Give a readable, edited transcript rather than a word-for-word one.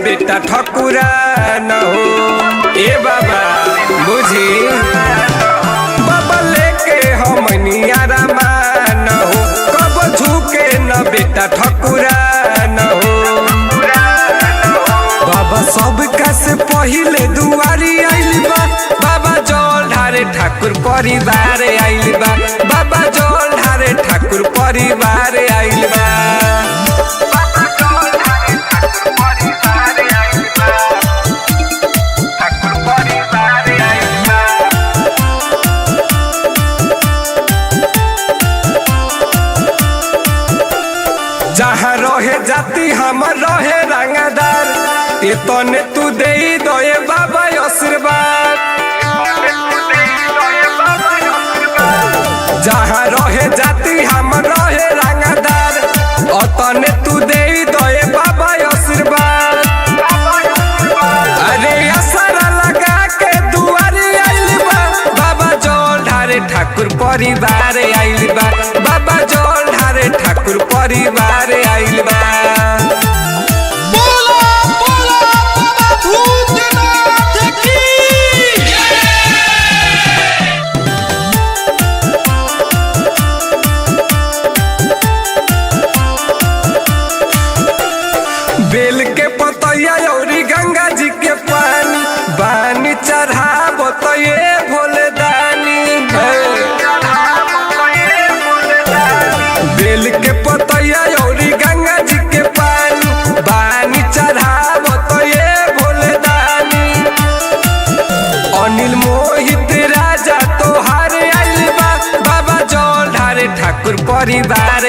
बेटा ठकुरा न हो। ए बाबा बुझी बाबा लेके हमनिया रामान हो, कब झुके न बेटा ठकुरा न हो। बाबा सबका से पहिले दुआरी आइल बा, बाबा जल ढारे ठाकुर परिवार आइल बा, बाबा जल ढारे ठाकुर परिवार आइल बा। जहाँ रहे जाति हमर रहे रंगदार, तने तू दे दोए बाबा आशीर्वाद। जहाँ रहे जाति हमर रहे रंगदार, तने तू दे दोए बाबा आशीर्वाद। अरे असरा लगा के दुआरे आइल बा, बाबा जल ढारे ठाकुर परिवार आइल बा, बाबा जल ढारे ठाकुर परिवार आइल बा। बेल के पतैया औरी गंगा जी के पानी, बानी चढ़ाबो तो ये भोले दानी। बेल के पतैया औरी गंगा जी के पानी, बानी चढ़ाबो तो ये भोले दानी। अनिल मोहित राजा तोहार आइल बा, बाबा जल ढारे ठाकुर परिवार